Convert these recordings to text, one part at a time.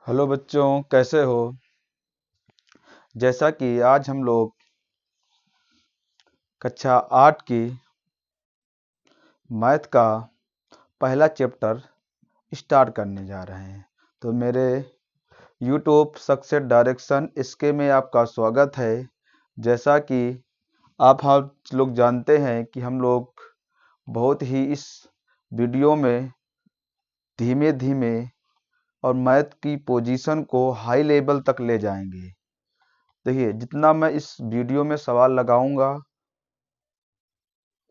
Hello बच्चों, कैसे हो। जैसा कि आज हम लोग कक्षा 8 की मैथ का पहला चैप्टर स्टार्ट करने जा रहे हैं, तो मेरे यूट्यूब सक्सेस डायरेक्शन इसके में आपका स्वागत है। जैसा कि आप लोग जानते हैं कि हम लोग बहुत ही इस वीडियो में धीमे धीमे और मैथ की पोजीशन को हाई लेवल तक ले जाएंगे। देखिए, जितना मैं इस वीडियो में सवाल लगाऊंगा,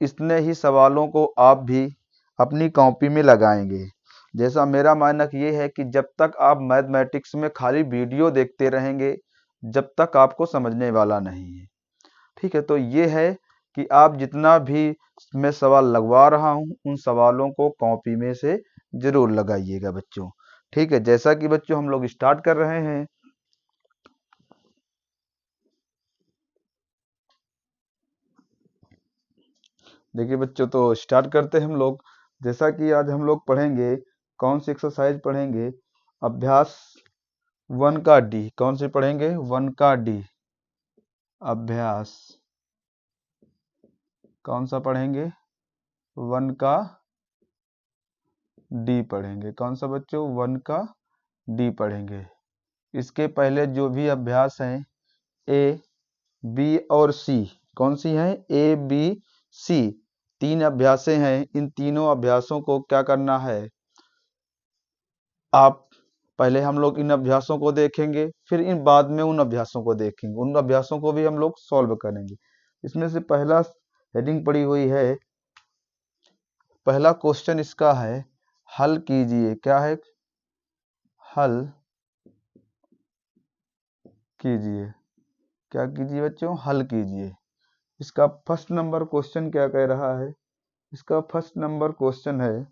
इतने ही सवालों को आप भी अपनी कॉपी में लगाएंगे। जैसा मेरा मानक ये है कि जब तक आप मैथमेटिक्स में खाली वीडियो देखते रहेंगे, जब तक आपको समझने वाला नहीं है। ठीक है, तो ये है कि आप जितना भी मैं सवाल लगवा रहा हूँ, उन सवालों को कॉपी में से जरूर लगाइएगा बच्चों। ठीक है, जैसा कि बच्चों हम लोग स्टार्ट कर रहे हैं। देखिए बच्चों, तो स्टार्ट करते हैं हम लोग। जैसा कि आज हम लोग पढ़ेंगे, कौन सी एक्सरसाइज पढ़ेंगे, अभ्यास 1 का डी। कौन सी पढ़ेंगे? 1 का डी। अभ्यास कौन सा पढ़ेंगे? 1 का डी पढ़ेंगे। कौन सा बच्चों? 1 का डी पढ़ेंगे। इसके पहले जो भी अभ्यास हैं, ए, बी और सी, कौन सी हैं? ए, बी, सी, 3 अभ्यासें हैं। इन तीनों अभ्यासों को क्या करना है, आप पहले हम लोग इन अभ्यासों को देखेंगे, फिर इन बाद में उन अभ्यासों को देखेंगे। उन अभ्यासों को भी हम लोग सॉल्व करेंगे। इसमें से पहला हेडिंग पड़ी हुई है, पहला क्वेश्चन इसका है, हल कीजिए। क्या है? हल कीजिए। क्या कीजिए बच्चों? हल कीजिए। इसका फर्स्ट नंबर क्वेश्चन क्या कह रहा है? इसका फर्स्ट नंबर क्वेश्चन है,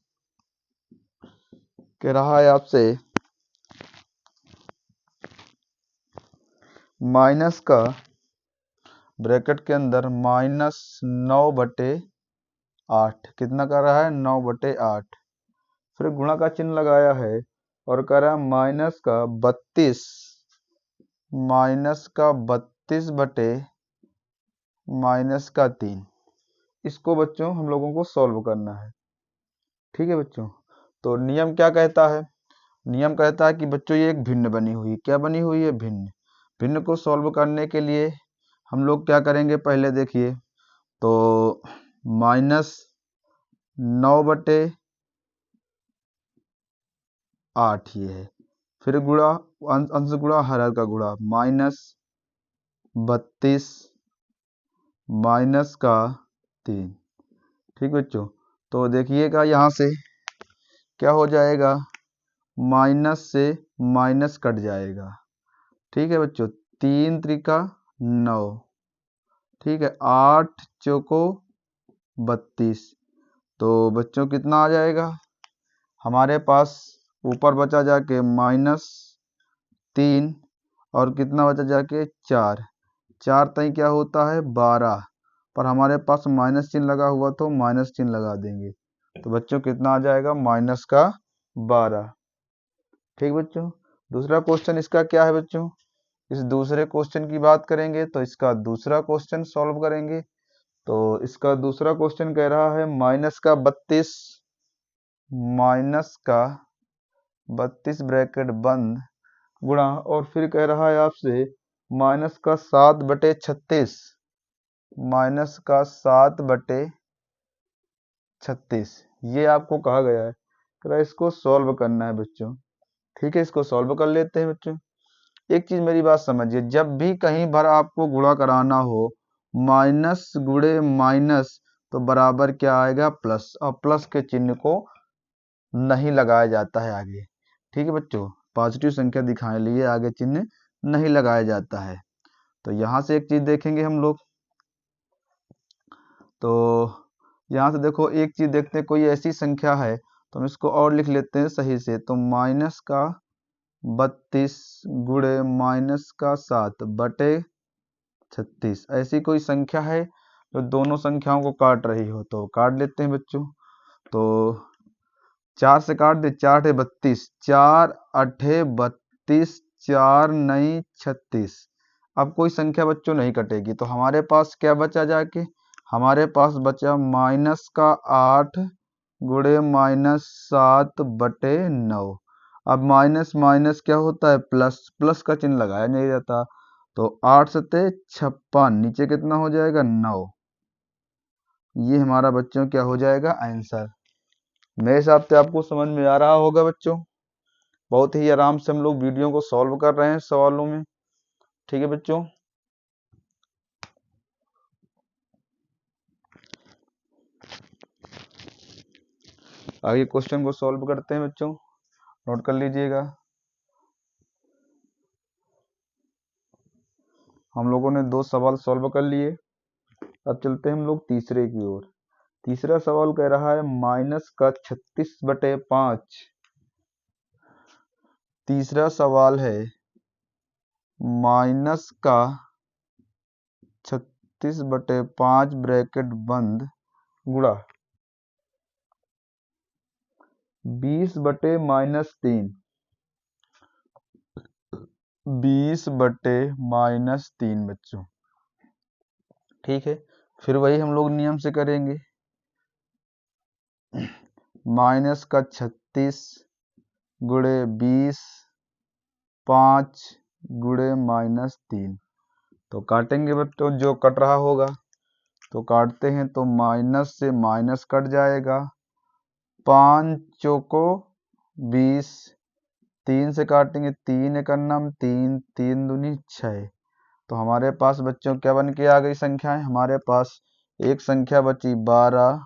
कह रहा है आपसे माइनस का ब्रैकेट के अंदर -9/8। कितना कर रहा है? 9/8। फिर गुणा का चिन्ह लगाया है और कह रहा है -32 बटे -3। इसको बच्चों हम लोगों को सॉल्व करना है। ठीक है बच्चों, तो नियम क्या कहता है? नियम कहता है कि बच्चों ये एक भिन्न बनी हुई, क्या बनी हुई है? भिन्न। भिन्न को सॉल्व करने के लिए हम लोग क्या करेंगे? पहले देखिए, तो -9/8 ये है। फिर गुणा, अंश गुणा हर हर का गुणा, -32 -3। ठीक बच्चों, तो देखिएगा यहाँ से क्या हो जाएगा, माइनस से माइनस कट जाएगा। ठीक है बच्चों, 3 त्रिका 9। ठीक है, 8 चौको 32। तो बच्चों कितना आ जाएगा हमारे पास? ऊपर बचा जाके -3 और कितना बचा जाके 4। 4 तई क्या होता है? 12। पर हमारे पास माइनस चिन्ह लगा हुआ, तो माइनस चिन्ह लगा देंगे। तो बच्चों कितना आ जाएगा? -12। ठीक बच्चों, दूसरा क्वेश्चन इसका क्या है बच्चों? इस दूसरे क्वेश्चन की बात करेंगे, तो इसका दूसरा क्वेश्चन सॉल्व करेंगे। तो इसका दूसरा क्वेश्चन कह रहा है -32 ब्रैकेट बंद गुणा, और फिर कह रहा है आपसे -7/36। -7/36 ये आपको कहा गया है। कह रहा है इसको सॉल्व करना है बच्चों। ठीक है, इसको सॉल्व कर लेते हैं बच्चों। एक चीज मेरी बात समझिए, जब भी कहीं पर आपको गुणा कराना हो, माइनस गुणे माइनस, तो बराबर क्या आएगा? प्लस। और प्लस के चिन्ह को नहीं लगाया जाता है आगे। ठीक है बच्चों, पॉजिटिव संख्या दिखाने लिए आगे चिन्ह नहीं लगाया जाता है। तो यहाँ से एक चीज देखेंगे हम लोग, तो यहाँ से देखो एक चीज देखते हैं, कोई ऐसी संख्या है तो हम इसको और लिख लेते हैं सही से। तो -32 गुणे -7/36, ऐसी कोई संख्या है जो दोनों संख्याओं को काट रही हो, तो काट लेते हैं बच्चों। तो 4 से काट दे, 4 8 32, 4 8 32, 4 नई 36। अब कोई संख्या बच्चों नहीं कटेगी, तो हमारे पास क्या बचा जाके, हमारे पास बचा माइनस का 8 गुणे -7/9। अब माइनस माइनस क्या होता है, प्लस, प्लस का चिन्ह लगाया नहीं जाता, तो 8 सते 56, नीचे कितना हो जाएगा 9। ये हमारा बच्चों क्या हो जाएगा, आंसर। मेरे हिसाब से आपको समझ में आ रहा होगा बच्चों। बहुत ही आराम से हम लोग वीडियो को सॉल्व कर रहे हैं सवालों में। ठीक है बच्चों, आगे क्वेश्चन को सॉल्व करते हैं बच्चों, नोट कर लीजिएगा। हम लोगों ने 2 सवाल सॉल्व कर लिए, अब चलते हैं हम लोग तीसरे की ओर। तीसरा सवाल कह रहा है माइनस का 36/5। तीसरा सवाल है माइनस का 36/5 ब्रैकेट बंद गुणा 20/-3, 20/-3 बच्चों। ठीक है, फिर वही हम लोग नियम से करेंगे। माइनस का 36 गुणे 20, 5 गुणे -3। तो काटेंगे बच्चों, जो कट रहा होगा तो काटते हैं, तो माइनस से माइनस कट जाएगा, 5 चौको 20, 3 से काटेंगे, 3 एकन्नम 3, 3 दूनी 6। तो हमारे पास बच्चों क्या बन के आ गई संख्याएं, हमारे पास एक संख्या बची 12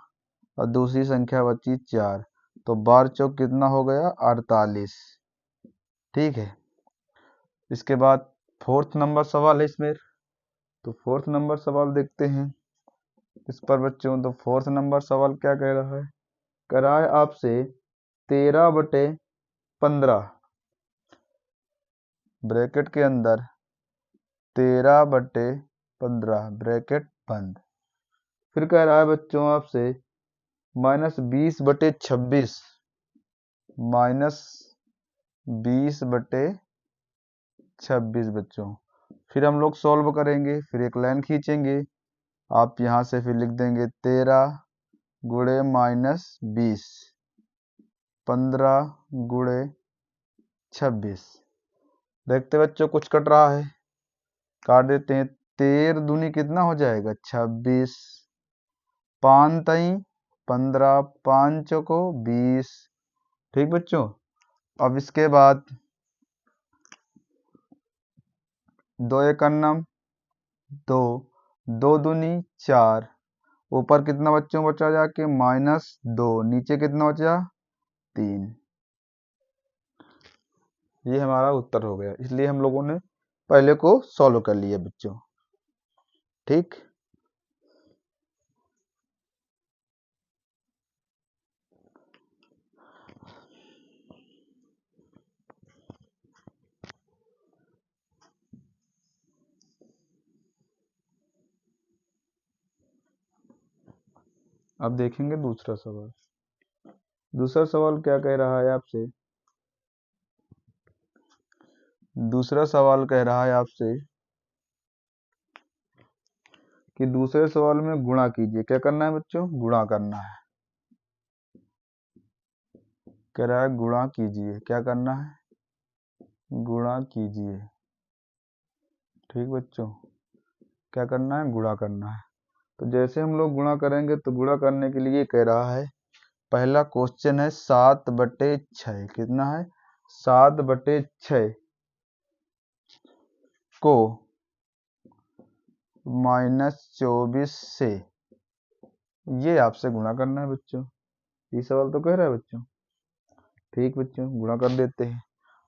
और दूसरी संख्या बची 4। तो 12 चौक कितना हो गया, 48। ठीक है, इसके बाद फोर्थ नंबर सवाल है इसमें। तो फोर्थ नंबर सवाल देखते हैं इस पर बच्चों। तो फोर्थ नंबर सवाल क्या कह रहा है, कह रहा है आपसे 13/15 ब्रैकेट के अंदर 13/15 ब्रैकेट बंद। फिर कह रहा है बच्चों आपसे -20/26, -20/26 बच्चों। फिर हम लोग सॉल्व करेंगे, फिर एक लाइन खींचेंगे, आप यहाँ से फिर लिख देंगे 13 गुणे -20, 15 गुणे 26। देखते बच्चों कुछ कट रहा है, काट देते हैं। 13 दूनी कितना हो जाएगा, 26, 5 तई 15, 5 चौको 20। ठीक बच्चों, अब इसके बाद 2 एकन्नम 2, 2 दूनी 4, ऊपर कितना बच्चों बचा जाके -2, नीचे कितना बचा 3। ये हमारा उत्तर हो गया, इसलिए हम लोगों ने पहले को सॉल्व कर लिया बच्चों। ठीक, अब देखेंगे दूसरा सवाल। दूसरा सवाल क्या कह रहा है आपसे, दूसरा सवाल कह रहा है आपसे कि दूसरे सवाल में गुणा कीजिए। क्या करना है बच्चों, गुणा करना है। कह रहा है गुणा कीजिए, क्या करना है, गुणा कीजिए। ठीक बच्चों, क्या करना है, गुणा करना है। तो जैसे हम लोग गुणा करेंगे, तो गुणा करने के लिए कह रहा है, पहला क्वेश्चन है 7/6, कितना है 7/6 को -24 से, ये आपसे गुणा करना है बच्चों। ये सवाल तो कह रहा है बच्चों। ठीक बच्चों, गुणा कर देते हैं।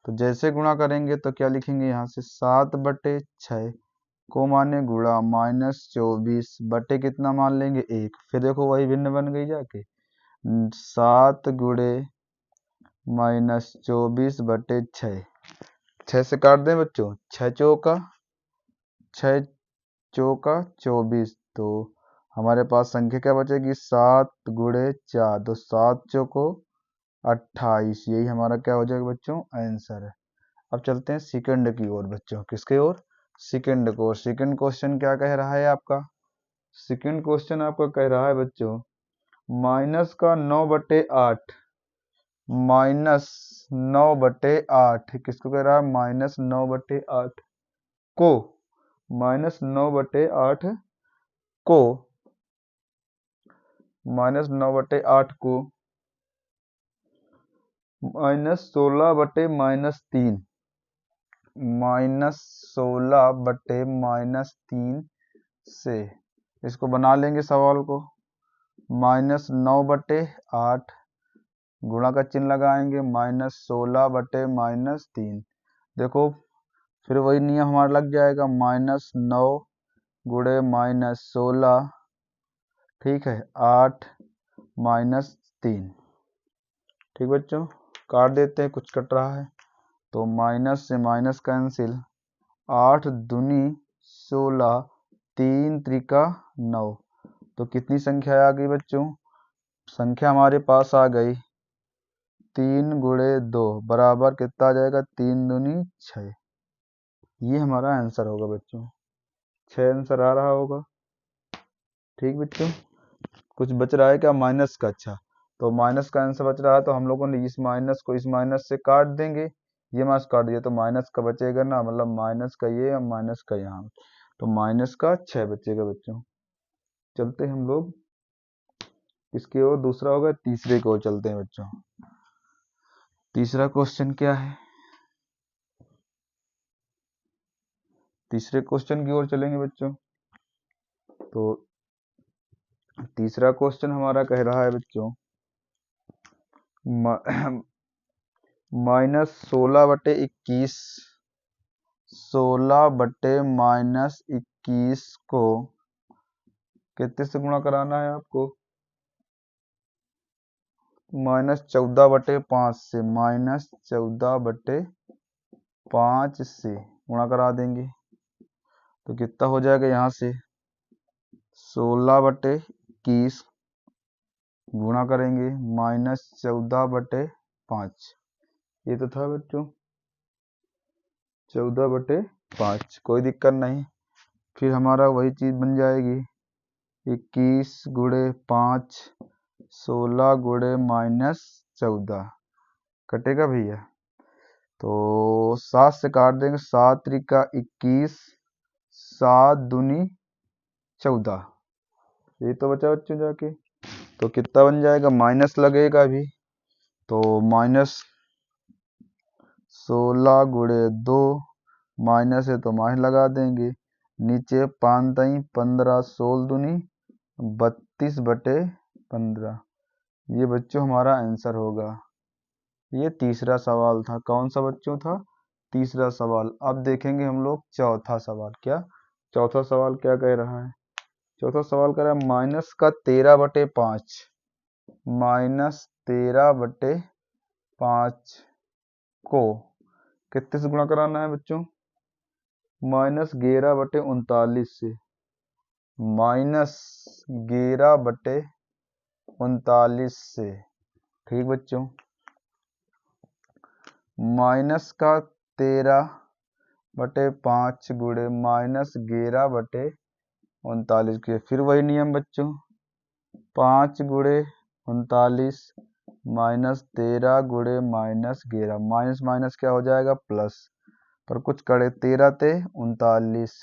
तो जैसे गुणा करेंगे तो क्या लिखेंगे, यहाँ से 7/6 को माने गुणा -24 बटे कितना मान लेंगे 1। फिर देखो वही भिन्न बन गई जाके, 7 गुणे -24/6। 6 से काट दें बच्चों, 6 चौका 24। तो हमारे पास संख्या क्या बचेगी, 7 गुणे 4, तो 7 चौको 28। यही हमारा क्या हो जाएगा बच्चों, आंसर है। अब चलते हैं सेकंड की ओर बच्चों। किसके ओर? सेकंड को। सेकंड क्वेश्चन क्या कह रहा है आपका? सेकंड क्वेश्चन आपका कह रहा है बच्चों, माइनस का 9/8, माइनस 9/8 किसको कह रहा है? माइनस 9/8 को, माइनस 9/8 को, माइनस 9/8 को माइनस 16/-3, माइनस 16/-3 से इसको बना लेंगे सवाल को। माइनस 9/8 गुणा का चिन्ह लगाएंगे, माइनस 16/-3। देखो फिर वही नियम हमारा लग जाएगा, माइनस 9 गुणे माइनस 16, ठीक है, 8 माइनस 3। ठीक बच्चों, काट देते हैं, कुछ कट रहा है तो माइनस से माइनस कैंसिल, 8 दूनी 16, 3 त्रिका 9। तो कितनी संख्या आ गई बच्चों? संख्या हमारे पास आ गई 3 गुणे 2 बराबर कितना आ जाएगा? 3 दूनी 6। ये हमारा आंसर होगा बच्चों। 6 आंसर आ रहा होगा। ठीक बच्चों, कुछ बच रहा है क्या माइनस का? अच्छा, तो माइनस का आंसर बच रहा है तो हम लोगों ने इस माइनस को इस माइनस से काट देंगे। ये माइनस काट दिया तो माइनस का बचेगा ना, मतलब माइनस का ये और माइनस का यहाँ, तो माइनस का 6 बचेगा बच्चों। चलते हैं हम लोग इसकी ओर, दूसरा होगा तीसरे की ओर चलते हैं बच्चों। तीसरा क्वेश्चन क्या है? तीसरे क्वेश्चन की ओर चलेंगे बच्चों। तो तीसरा क्वेश्चन हमारा कह रहा है बच्चों, माइनस 16/21, 16/-21 को कितने से गुणा कराना है आपको? माइनस 14/5 से, माइनस 14/5 से गुणा करा देंगे तो कितना हो जाएगा? यहाँ से 16/21 गुणा करेंगे माइनस 14/5, ये तो था बच्चों 14/5, कोई दिक्कत नहीं। फिर हमारा वही चीज़ बन जाएगी 21 गुणे 5, 16 गुणे माइनस 14, कटेगा भैया तो 7 से काट देंगे, 7 त्रिका 21, 7 दूनी 14, ये तो बचा बच्चों जाके। तो कितना बन जाएगा? माइनस लगेगा अभी तो माइनस 16 गुणे 2, माइनस है तो माइनस लगा देंगे, नीचे 5 तई 15, 16 दूनी 32/15, ये बच्चों हमारा आंसर होगा। ये तीसरा सवाल था। कौन सा बच्चों था? तीसरा सवाल। अब देखेंगे हम लोग चौथा सवाल। क्या चौथा सवाल क्या कह रहा है? चौथा सवाल कह रहा है माइनस का 13/5, माइनस 13/5 को कितने से गुणा कराना है बच्चों? माइनस 11/39 से, माइनस 11/39 से। ठीक बच्चों, माइनस का 13/5 गुणे माइनस 11/39 के, फिर वही नियम बच्चों, 5 गुणे 39 माइनस 13 गुणे माइनस 11, माइनस माइनस क्या हो जाएगा? प्लस, पर कुछ कड़े 13 थे 39,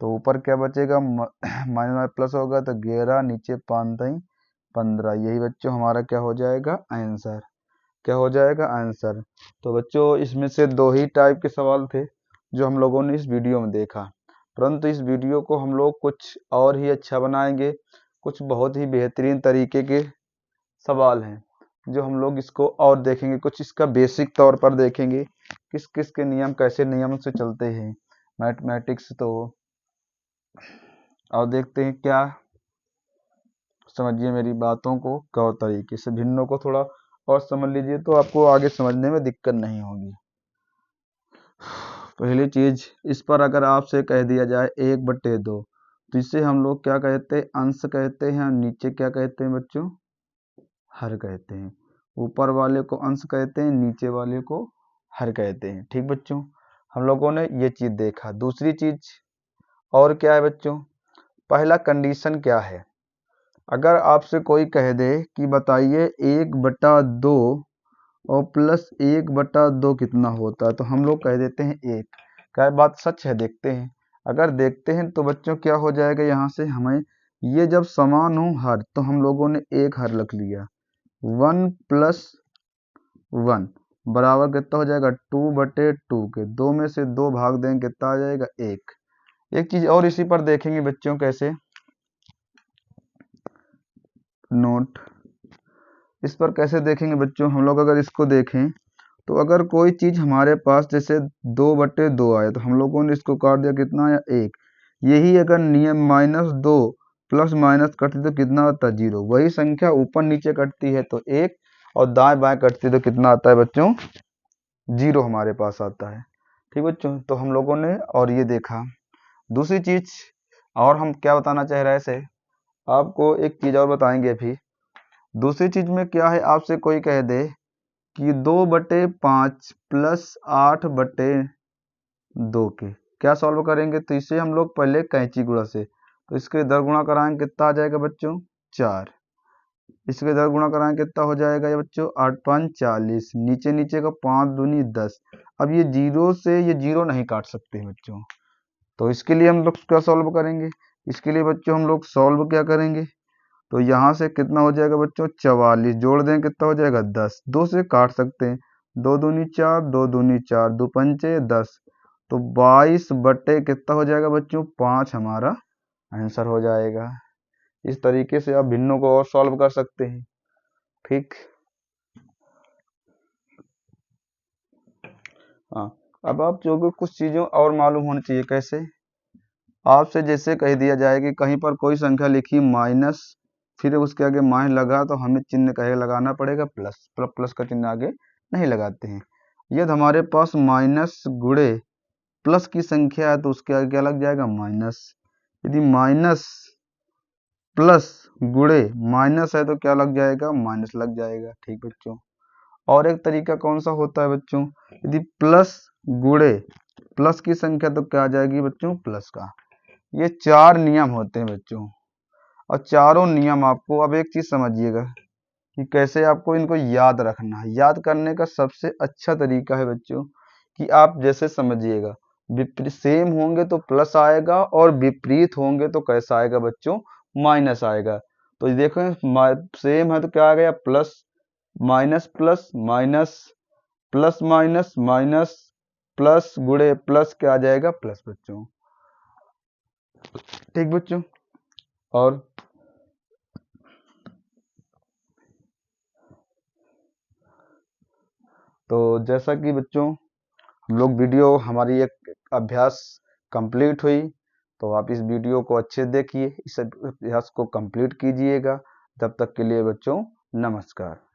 तो ऊपर क्या बचेगा? माइनस प्लस होगा तो 11, नीचे 5 तई 15, यही बच्चों हमारा क्या हो जाएगा? आंसर। क्या हो जाएगा? आंसर। तो बच्चों इसमें से 2 ही टाइप के सवाल थे जो हम लोगों ने इस वीडियो में देखा, परंतु इस वीडियो को हम लोग कुछ और ही अच्छा बनाएंगे। कुछ बहुत ही बेहतरीन तरीके के सवाल हैं जो हम लोग इसको और देखेंगे, कुछ इसका बेसिक तौर पर देखेंगे किस किस के नियम, कैसे नियम से चलते हैं मैथमेटिक्स। तो और देखते हैं क्या, समझिए मेरी बातों को गौर तरीके से, भिन्नों को थोड़ा और समझ लीजिए तो आपको आगे समझने में दिक्कत नहीं होगी। पहली चीज, इस पर अगर आपसे कह दिया जाए 1/2, तो इसे हम लोग क्या कहते हैं? अंश कहते हैं। और नीचे क्या कहते हैं बच्चों? हर कहते हैं। ऊपर वाले को अंश कहते हैं, नीचे वाले को हर कहते हैं। ठीक बच्चों, हम लोगों ने ये चीज़ देखा। दूसरी चीज़ और क्या है बच्चों, पहला कंडीशन क्या है, अगर आपसे कोई कह दे कि बताइए 1/2 और प्लस 1/2 कितना होता है, तो हम लोग कह देते हैं 1। क्या बात सच है? देखते हैं। अगर देखते हैं तो बच्चों क्या हो जाएगा, यहाँ से हमें ये जब समान हो हर, तो हम लोगों ने एक हर रख लिया। 1 + 1 बराबर कितना हो जाएगा, 2/2 के। 2 में से 2 भाग देंगे, कितना आ जाएगा, 1। एक चीज और इसी पर देखेंगे बच्चों, कैसे नोट, इस पर कैसे देखेंगे बच्चों, हम लोग अगर इसको देखें तो अगर कोई चीज हमारे पास जैसे 2/2 आए, तो हम लोगों ने इसको काट दिया, कितना आया, 1। यही अगर नियम -2 प्लस माइनस कटती तो कितना आता है, 0। वही संख्या ऊपर नीचे कटती है तो 1, और दाएं बाएं कटती तो कितना आता है बच्चों, 0 हमारे पास आता है। ठीक बच्चों, तो हम लोगों ने और ये देखा। दूसरी चीज और हम क्या बताना चाह रहे थे, आपको एक चीज और बताएंगे अभी। दूसरी चीज में क्या है, आपसे कोई कह दे कि 2/5 प्लस 8/2 के क्या सॉल्व करेंगे, तो इसे हम लोग पहले कैंची गुणा से, तो इसके इधर गुणा कराएंगे, कितना आ जाएगा बच्चों, 4। इसके इधर गुणा कराएंगे, कितना हो जाएगा ये बच्चों, 8×5 = 40। नीचे नीचे का 5 दूनी 10। अब ये 0 से ये 0 नहीं काट सकते हैं बच्चों, तो इसके लिए हम लोग क्या सॉल्व करेंगे, इसके लिए बच्चों हम लोग सॉल्व क्या करेंगे, तो यहाँ से कितना हो जाएगा बच्चों, 44 जोड़ दें, कितना हो जाएगा, 10। 2 से काट सकते हैं, 2 दूनी 4, 2 दूनी 4, 2 पंचे 10, तो 22 बटे कितना हो जाएगा बच्चों, 5 हमारा आंसर हो जाएगा। इस तरीके से आप भिन्नों को और सॉल्व कर सकते हैं। ठीक, हाँ, अब आप जो भी कुछ चीज़ों और मालूम होनी चाहिए, कैसे, आपसे जैसे कह दिया जाए कि कहीं पर कोई संख्या लिखी माइनस, फिर उसके आगे माइनस लगा, तो हमें चिन्ह कहे लगाना पड़ेगा प्लस, प्लस का चिन्ह आगे नहीं लगाते हैं। यदि हमारे पास माइनस गुणे प्लस की संख्या है, तो उसके आगे क्या लग जाएगा, माइनस। यदि माइनस प्लस गुणे माइनस है, तो क्या लग जाएगा, माइनस लग जाएगा। ठीक बच्चों, और एक तरीका कौन सा होता है बच्चों, यदि प्लस गुणे प्लस की संख्या, तो क्या आ जाएगी बच्चों, प्लस का। ये 4 नियम होते हैं बच्चों, और चारों नियम आपको, अब एक चीज समझिएगा कि कैसे आपको इनको याद रखना है। याद करने का सबसे अच्छा तरीका है बच्चों कि आप जैसे समझिएगा, विपरीत सेम होंगे तो प्लस आएगा, और विपरीत होंगे तो कैसा आएगा बच्चों, माइनस आएगा। तो ये देखो, सेम है तो क्या आ गया, plus, minus plus minus, plus minus minus, plus गुणे प्लस, क्या आ जाएगा, प्लस बच्चों। ठीक बच्चों, और तो जैसा कि बच्चों हम लोग वीडियो, हमारी एक अभ्यास कंप्लीट हुई, तो आप इस वीडियो को अच्छे देखिए, इस अभ्यास को कंप्लीट कीजिएगा। तब तक के लिए बच्चों नमस्कार।